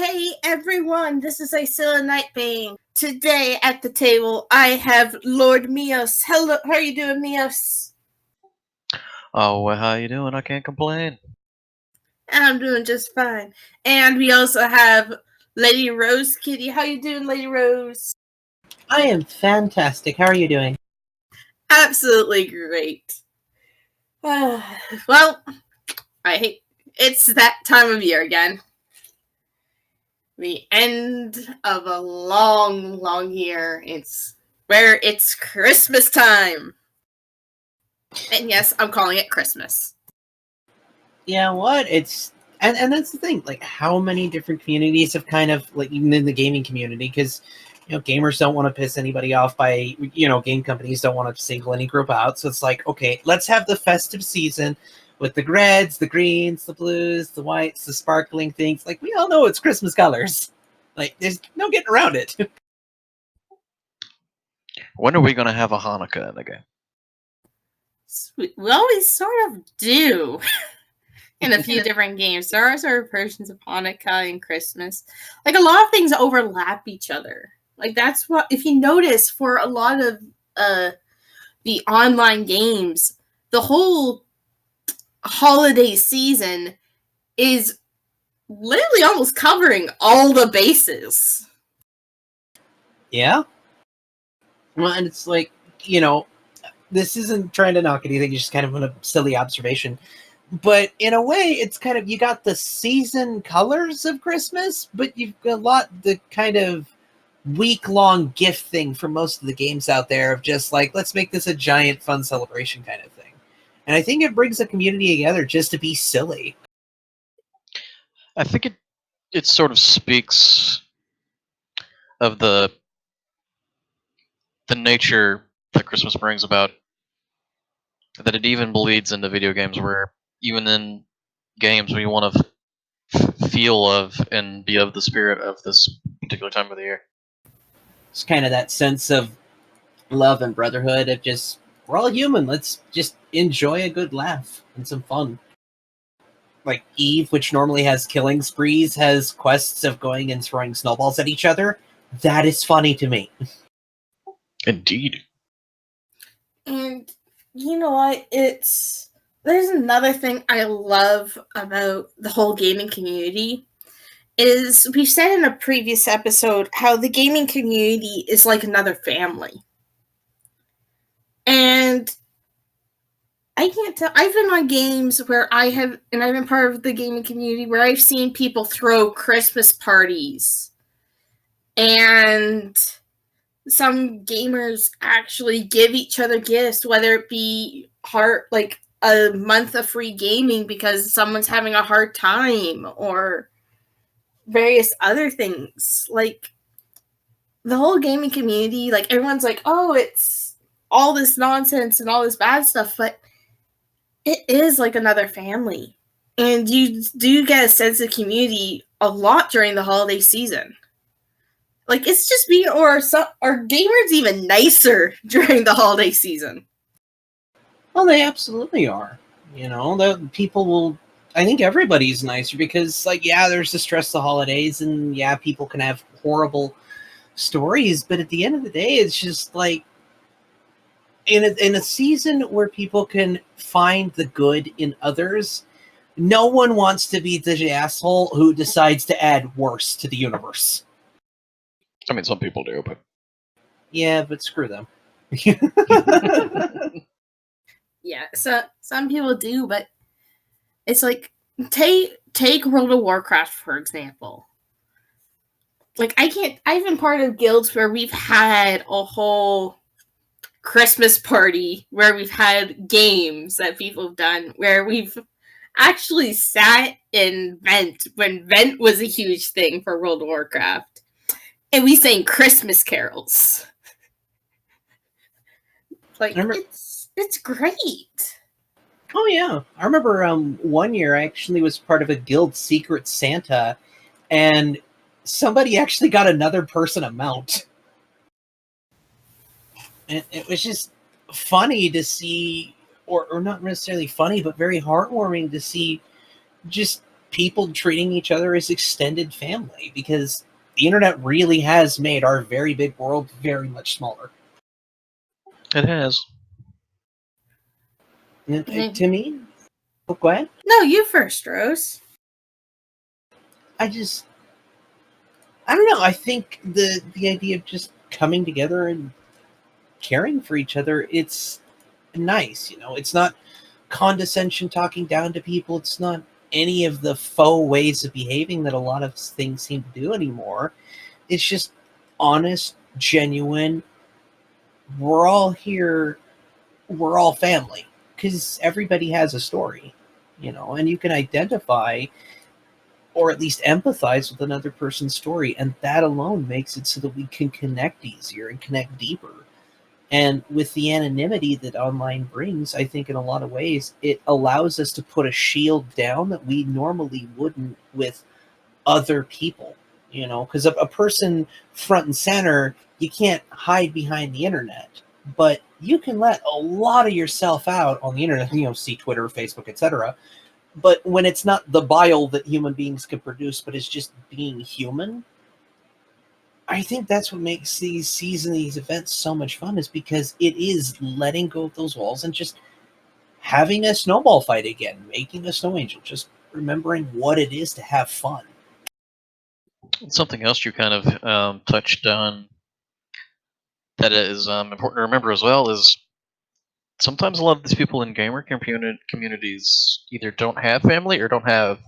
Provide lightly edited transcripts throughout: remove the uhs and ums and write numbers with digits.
Hey everyone, this is Iceilla Nightbane. Today at the table I have Lord Mios. Hello, how are you doing, Mios? Oh, well, how you doing? I can't complain. I'm doing just fine. And we also have Lady RoseKitty. How you doing, Lady Rose? I am fantastic. How are you doing? Absolutely great. Well, it's that time of year again. The end of a long year. It's Christmas time. And yes, I'm calling it Christmas. Yeah, what? And that's the thing. Like, how many different communities have kind of, like, even in the gaming community, because gamers don't want to piss anybody off by game companies don't want to single any group out. So it's like, okay, let's have the festive season with the reds, the greens, the blues, the whites, the sparkling things. Like, we all know it's Christmas colors. Like, there's no getting around it. When are we gonna have a Hanukkah in the game? We always sort of do. In a few different games. There are sort of versions of Hanukkah and Christmas. Like, a lot of things overlap each other. Like, that's what, if you notice, for a lot of the online games, the whole holiday season is literally almost covering all the bases. Yeah. Well, and it's like, this isn't trying to knock anything, it's just kind of a silly observation. But in a way, it's kind of, you got the season colors of Christmas, but you've got the kind of week-long gift thing for most of the games out there of just like, let's make this a giant fun celebration kind of thing. And I think it brings a community together just to be silly. I think it sort of speaks of the nature that Christmas brings about, that it even bleeds into video games, where even in games we want to feel of and be of the spirit of this particular time of the year. It's kind of that sense of love and brotherhood of just, we're all human, let's just enjoy a good laugh and some fun. Like Eve, which normally has killing sprees, has quests of going and throwing snowballs at each other. That is funny to me. Indeed. And you know what? There's another thing I love about the whole gaming community. Is we've said in a previous episode how the gaming community is like another family. And I can't tell. I've been on games where I've been part of the gaming community where I've seen people throw Christmas parties. And some gamers actually give each other gifts, whether it be like a month of free gaming because someone's having a hard time, or various other things. Like, the whole gaming community, like, everyone's like, oh, it's all this nonsense and all this bad stuff, but it is like another family. And you do get a sense of community a lot during the holiday season. Like, it's just me, or are gamers even nicer during the holiday season? Well, they absolutely are. The people will. I think everybody's nicer because, like, yeah, there's the stress of the holidays, and yeah, people can have horrible stories, but at the end of the day, it's just like in a season where people can find the good in others. No one wants to be the asshole who decides to add worse to the universe. I mean, some people do, but yeah, but screw them. Yeah, so some people do, but it's like, take World of Warcraft, for example. Like, I've been part of guilds where we've had a whole Christmas party where we've had games that people have done, where we've actually sat in Vent when Vent was a huge thing for World of Warcraft, and we sang Christmas carols. Like, it's great. Oh yeah, I remember one year I actually was part of a guild Secret Santa, and somebody actually got another person a mount. And it was just funny to see, or not necessarily funny, but very heartwarming to see just people treating each other as extended family, because the internet really has made our very big world very much smaller. It has. And Mhm. to me, oh, go ahead. No, you first, Rose. I don't know. I think the idea of just coming together and caring for each other, it's nice. It's not condescension talking down to people. It's not any of the faux ways of behaving that a lot of things seem to do anymore. It's just honest, genuine. We're all here. We're all family, because everybody has a story, and you can identify or at least empathize with another person's story, and that alone makes it so that we can connect easier and connect deeper. And with the anonymity that online brings, I think in a lot of ways, it allows us to put a shield down that we normally wouldn't with other people, because a person front and center, you can't hide behind the internet, but you can let a lot of yourself out on the internet, see Twitter, Facebook, etc. But when it's not the bile that human beings can produce, but it's just being human, I think that's what makes these events so much fun, is because it is letting go of those walls and just having a snowball fight again, making a snow angel, just remembering what it is to have fun. Something else you kind of touched on that is important to remember as well is sometimes a lot of these people in gamer communities either don't have family or don't have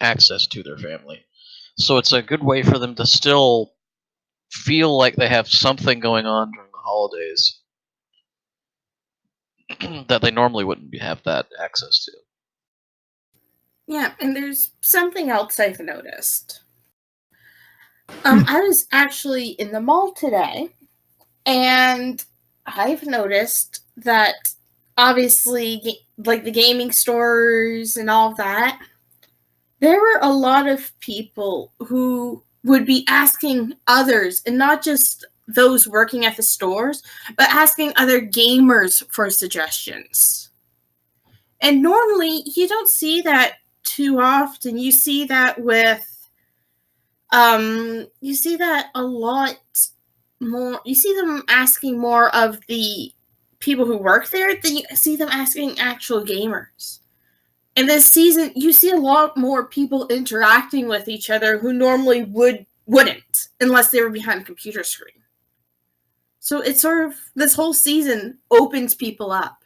access to their family. So it's a good way for them to still feel like they have something going on during the holidays that they normally wouldn't have that access to. Yeah, and there's something else I've noticed. I was actually in the mall today, and I've noticed that obviously, like the gaming stores and all of that, there were a lot of people who would be asking others, and not just those working at the stores, but asking other gamers for suggestions. And normally, you don't see that too often. You see that you see that a lot more. You see them asking more of the people who work there than you see them asking actual gamers. And this season, you see a lot more people interacting with each other who normally wouldn't unless they were behind a computer screen. So it's sort of, this whole season opens people up.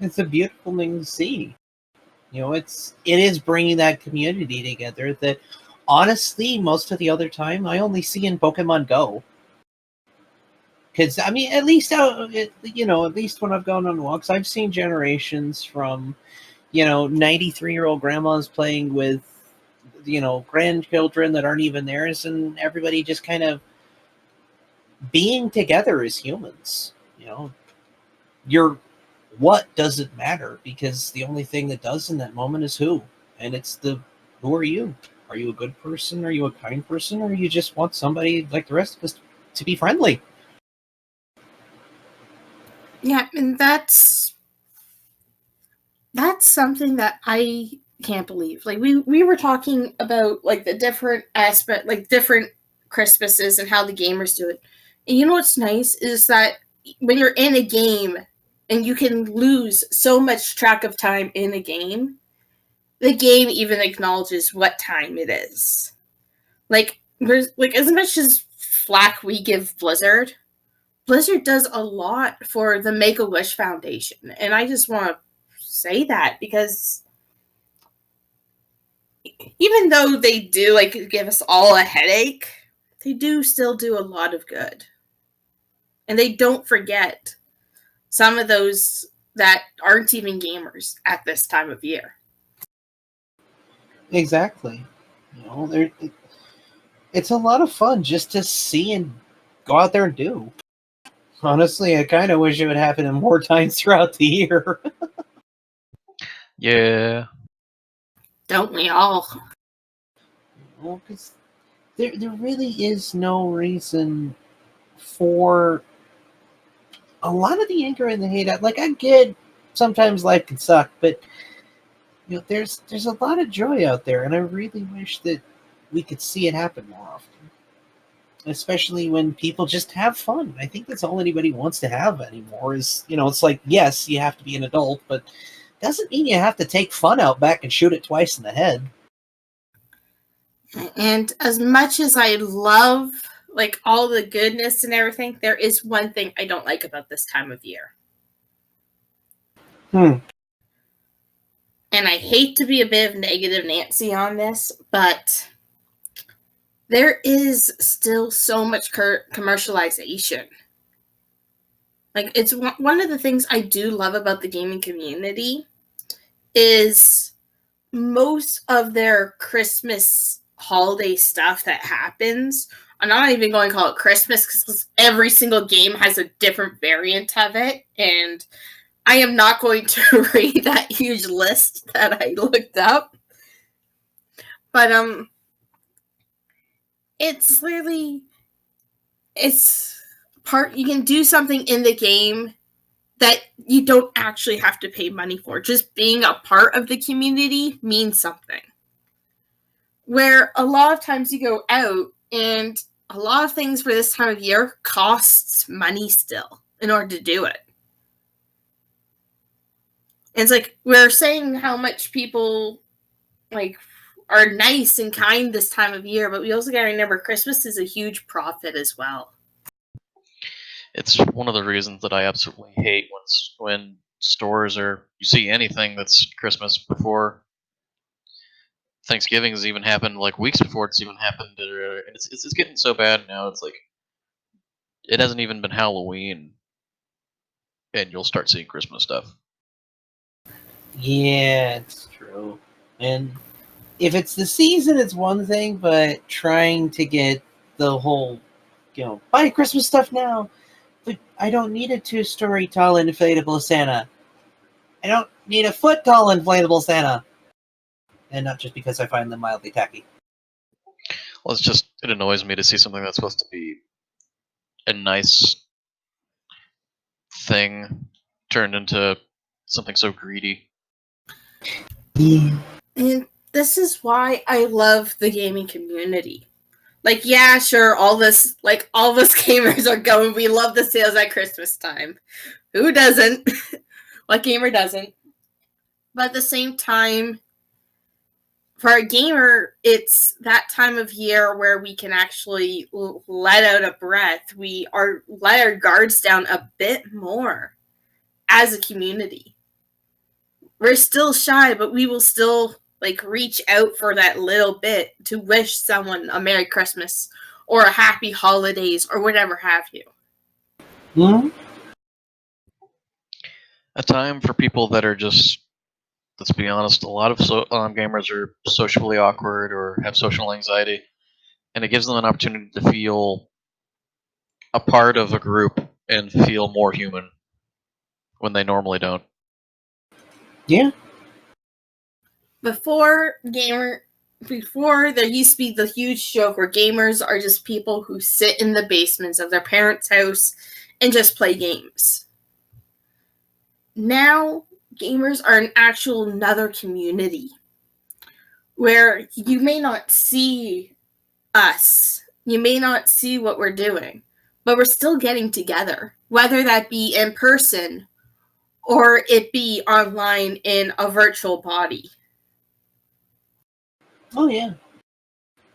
It's a beautiful thing to see. It is bringing that community together that honestly, most of the other time, I only see in Pokemon Go. Because I mean, at least at least when I've gone on walks, I've seen generations from 93-year-old grandmas playing with grandchildren that aren't even theirs, and everybody just kind of being together as humans. Your what doesn't matter, because the only thing that does in that moment is who, and it's who are you? Are you a good person? Are you a kind person? Or you just want somebody like the rest of us to be friendly? Yeah, and that's something that I can't believe. Like we were talking about like the different aspect, like different Christmases and how the gamers do it. And you know what's nice is that when you're in a game and you can lose so much track of time in a game, the game even acknowledges what time it is. Like there's like, as much as flack we give Blizzard, Blizzard does a lot for the Make-A-Wish Foundation. And I just want to say that because even though they do like give us all a headache, they do still do a lot of good. And they don't forget some of those that aren't even gamers at this time of year. Exactly. It's a lot of fun just to see and go out there and do. Honestly, I kind of wish it would happen in more times throughout the year. Yeah. Don't we all? Well, because there really is no reason for a lot of the anger and the hate. Like, I get sometimes life can suck, but there's a lot of joy out there, and I really wish that we could see it happen more often. Especially when people just have fun. I think that's all anybody wants to have anymore. Is it's like, yes, you have to be an adult, but doesn't mean you have to take fun out back and shoot it twice in the head. And as much as I love all the goodness and everything, there is one thing I don't like about this time of year. And I hate to be a bit of negative Nancy on this, but there is still so much commercialization. It's one of the things I do love about the gaming community is most of their Christmas holiday stuff that happens. I'm not even going to call it Christmas because every single game has a different variant of it, and I am not going to read that huge list that I looked up. But it's really, you can do something in the game that you don't actually have to pay money for. Just being a part of the community means something. Where a lot of times you go out and a lot of things for this time of year costs money still in order to do it. And it's we're saying how much people are nice and kind this time of year, but we also got to remember Christmas is a huge profit as well. It's one of the reasons that I absolutely hate when stores you see anything that's Christmas before Thanksgiving has even happened, weeks before it's even happened. It's getting so bad now. It's it hasn't even been Halloween, and you'll start seeing Christmas stuff. Yeah, it's true. And if it's the season, it's one thing, but trying to get the whole, buy Christmas stuff now. But I don't need a 2-story tall inflatable Santa. I don't need a foot tall inflatable Santa. And not just because I find them mildly tacky. Well, it annoys me to see something that's supposed to be a nice thing turned into something so greedy. Yeah. And this is why I love the gaming community. Yeah, sure, all of us gamers are going, we love the sales at Christmas time. Who doesn't? What gamer doesn't? But at the same time, for a gamer, it's that time of year where we can actually let out a breath. We are let our guards down a bit more as a community. We're still shy, but we will still reach out for that little bit to wish someone a Merry Christmas or a Happy Holidays or whatever have you. Mm-hmm. A time for people that are just, let's be honest, a lot of gamers are socially awkward or have social anxiety, and it gives them an opportunity to feel a part of a group and feel more human when they normally don't. Yeah. Before there used to be the huge joke where gamers are just people who sit in the basements of their parents' house and just play games. Now, gamers are an actual another community where you may not see us, you may not see what we're doing, but we're still getting together, whether that be in person or it be online in a virtual body. Oh, yeah.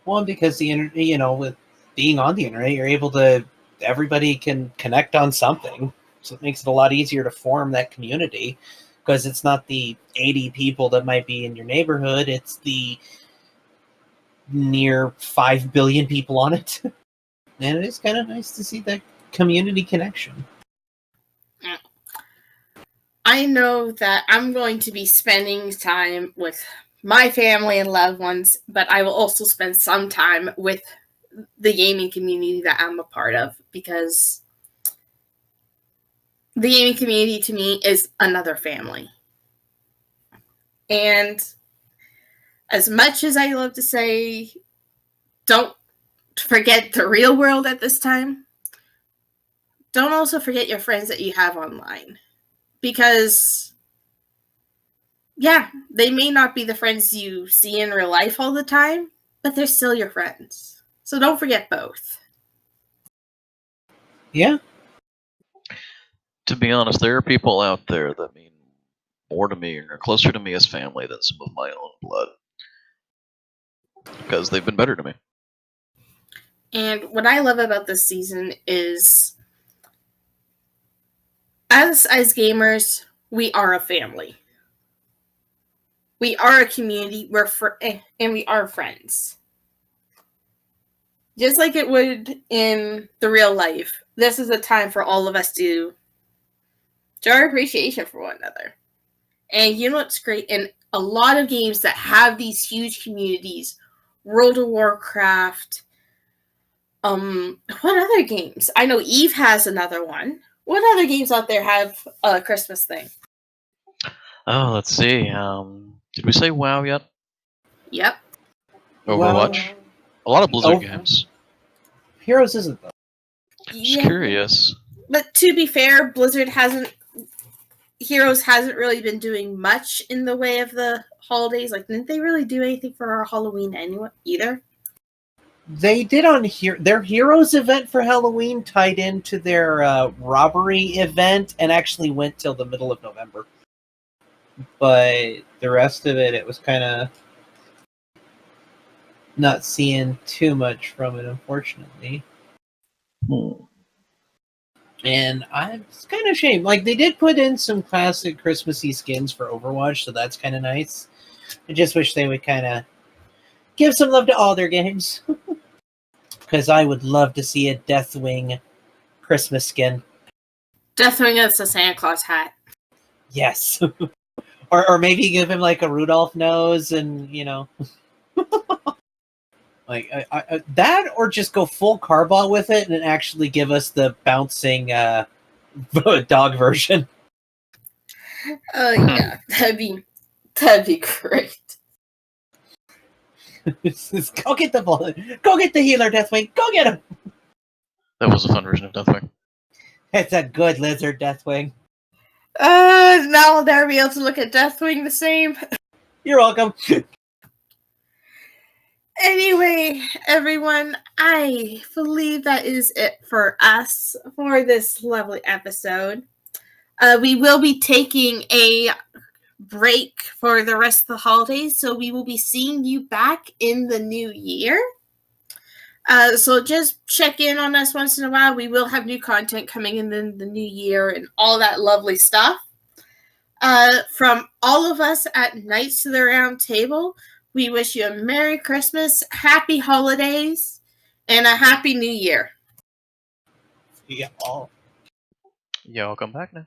Well, because the internet, with being on the internet, you're able to, everybody can connect on something. So it makes it a lot easier to form that community because it's not the 80 people that might be in your neighborhood. It's the near 5 billion people on it. And it is kind of nice to see that community connection. I know that I'm going to be spending time with my family and loved ones, but I will also spend some time with the gaming community that I'm a part of, because the gaming community to me is another family. And as much as I love to say, don't forget the real world at this time, don't also forget your friends that you have online. Because yeah, they may not be the friends you see in real life all the time, but they're still your friends. So don't forget both. Yeah. To be honest, there are people out there that mean more to me and are closer to me as family than some of my own blood. Because they've been better to me. And what I love about this season is, as gamers, we are a family. We are a community. And we are friends. Just like it would in the real life, this is a time for all of us to show our appreciation for one another. And you know what's great? In a lot of games that have these huge communities, World of Warcraft, what other games? I know Eve has another one. What other games out there have a Christmas thing? Oh, let's see. Did we say WoW yet? Yep. Overwatch? A lot of Blizzard games. Heroes isn't though. Just curious. But to be fair, Heroes hasn't really been doing much in the way of the holidays. Like, didn't they really do anything for our Halloween anyway either? They did on their Heroes event for Halloween tied into their robbery event and actually went till the middle of November. But the rest of it, it was kind of not seeing too much from it, unfortunately. And it's kind of ashamed. Like, they did put in some classic Christmassy skins for Overwatch, so that's kind of nice. I just wish they would kind of give some love to all their games. Because I would love to see a Deathwing Christmas skin. Deathwing is a Santa Claus hat. Yes. or maybe give him like a Rudolph nose and, you know. Like that, or just go full Carbot with it and actually give us the bouncing dog version. Oh yeah, that'd be great. Go get the bullet. Go get the healer, Deathwing. Go get him. That was a fun version of Deathwing. It's a good lizard, Deathwing. Now I'll never be able to look at Deathwing the same. You're welcome. Anyway, everyone, I believe that is it for us for this lovely episode. We will be taking a break for the rest of the holidays, so we will be seeing you back in the new year. So just check in on us once in a while. We will have new content coming in the new year and all that lovely stuff. From all of us at Knights to the Round Table, we wish you a Merry Christmas, Happy Holidays, and a Happy New Year. Yeah. Yeah, I'll come back now.